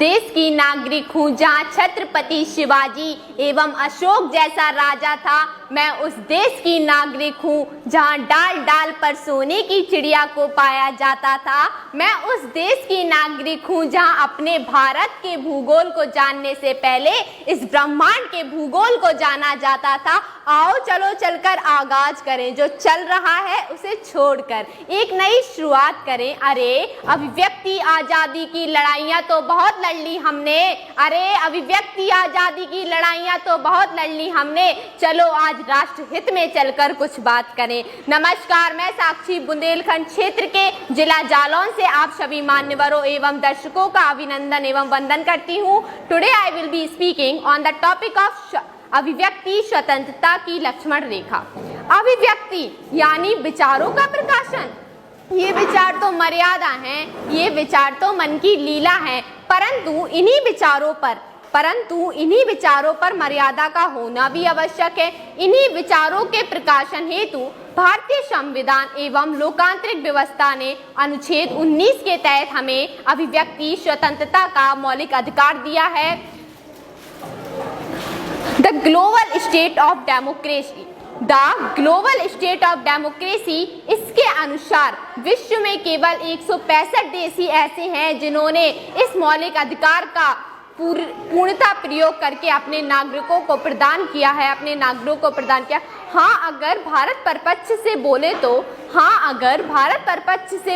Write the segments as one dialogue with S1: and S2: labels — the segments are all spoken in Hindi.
S1: देश की नागरिक हूँ जहाँ छत्रपति शिवाजी एवं अशोक जैसा राजा था। मैं उस देश की नागरिक हूँ जहाँ डाल डाल पर सोने की चिड़िया को पाया जाता था। मैं उस देश की नागरिक हूँ जहाँ अपने भारत के भूगोल को जानने से पहले इस ब्रह्मांड के भूगोल को जाना जाता था। आओ चलो चलकर आगाज करें, जो चल रहा है उसे छोड़कर एक नई शुरुआत करें। अरे अभिव्यक्ति आजादी की लड़ाइयाँ तो बहुत लड़ ली हमने, अरे अभिव्यक्ति आजादी की लड़ाइयाँ तो बहुत लड़ ली हमने। चलो आज राष्ट्र हित में चलकर कुछ बात करें। नमस्कार, मैं साक्षी बुंदेलखंड क्षेत्र के जिला जालौन से आप सभी मान्यवरों एवं दर्शकों का अभिनंदन एवं वंदन करती हूँ। Today I will be speaking on the topic of अभिव्यक्ति स्वतंत्रता की लक्ष्मण रेखा। अभिव्यक्ति यानी विचारों का प्रकाशन। ये विचार तो मर्यादा हैं, ये विचार तो मन की लीला है, परंतु इन्हीं विचारों पर मर्यादा का होना भी आवश्यक है। इन्हीं विचारों के प्रकाशन हेतु भारतीय संविधान एवं लोकतांत्रिक व्यवस्था ने अनुच्छेद 19 के तहत हमें अभिव्यक्ति स्वतंत्रता का मौलिक अधिकार दिया है। The global state of democracy, इसके अनुसार विश्व में केवल 165 देश ही ऐसे हैं जिन्होंने इस मौलिक अधिकार का पूर्णतः प्रयोग करके अपने नागरिकों को प्रदान किया है, हाँ, अगर भारत परपक्ष से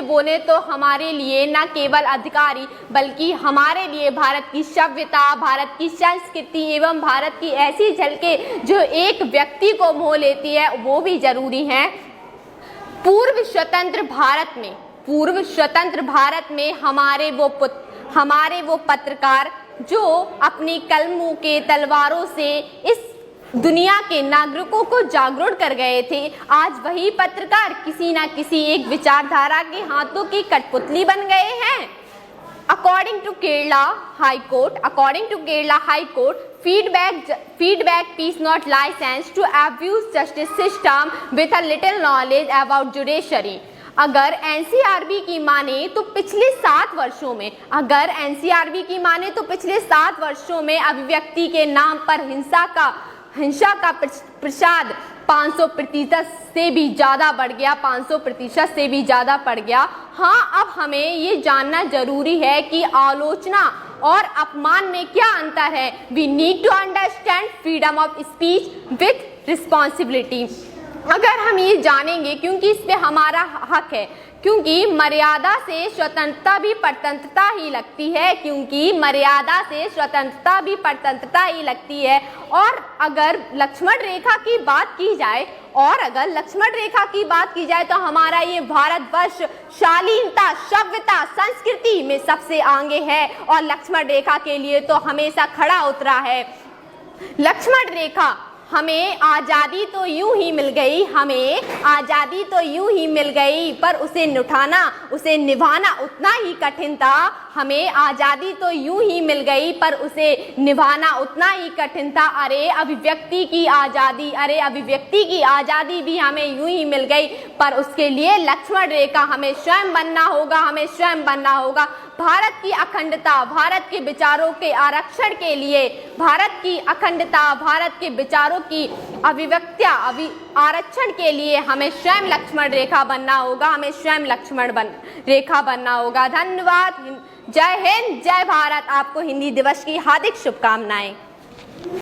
S1: बोले तो हमारे लिए न केवल अधिकारी बल्कि हमारे लिए भारत की सभ्यता, भारत की संस्कृति एवं भारत की ऐसी झलकें जो एक व्यक्ति को मोह लेती है वो भी जरूरी है। पूर्व स्वतंत्र भारत में हमारे वो पत्रकार जो अपनी कलमों के तलवारों से इस दुनिया के नागरिकों को जागरूक कर गए थे, आज वही पत्रकार किसी न किसी एक विचारधारा के हाथों की कठपुतली बन गए हैं। According to Kerala High Court, feedback is not licensed to abuse justice system with a little knowledge about judiciary। अगर एनसीआरबी की माने तो पिछले 7 वर्षों में अभिव्यक्ति के नाम पर हिंसा का प्रसाद 500% से भी ज़्यादा बढ़ गया। हाँ, अब हमें ये जानना जरूरी है कि आलोचना और अपमान में क्या अंतर है। We need to understand freedom of speech with responsibility. अगर हम ये जानेंगे, क्योंकि इस पे हमारा हक है, क्योंकि मर्यादा से स्वतंत्रता भी परतंत्रता ही लगती है। और अगर लक्ष्मण रेखा की बात की जाए तो हमारा ये भारतवर्ष शालीनता, सभ्यता, संस्कृति में सबसे आगे है और लक्ष्मण रेखा के लिए तो हमेशा खड़ा उतरा है। लक्ष्मण रेखा, हमें आज़ादी तो यूं ही मिल गई पर उसे निभाना उतना ही कठिन था। अरे अभिव्यक्ति की आज़ादी भी हमें यूं ही मिल गई, पर उसके लिए लक्ष्मण रेखा हमें स्वयं बनना होगा। भारत की अखंडता, भारत के विचारों के आरक्षण के लिए, भारत की आरक्षण के लिए हमें स्वयं लक्ष्मण रेखा बनना होगा। धन्यवाद। जय हिंद, जय भारत। आपको हिंदी दिवस की हार्दिक शुभकामनाएं।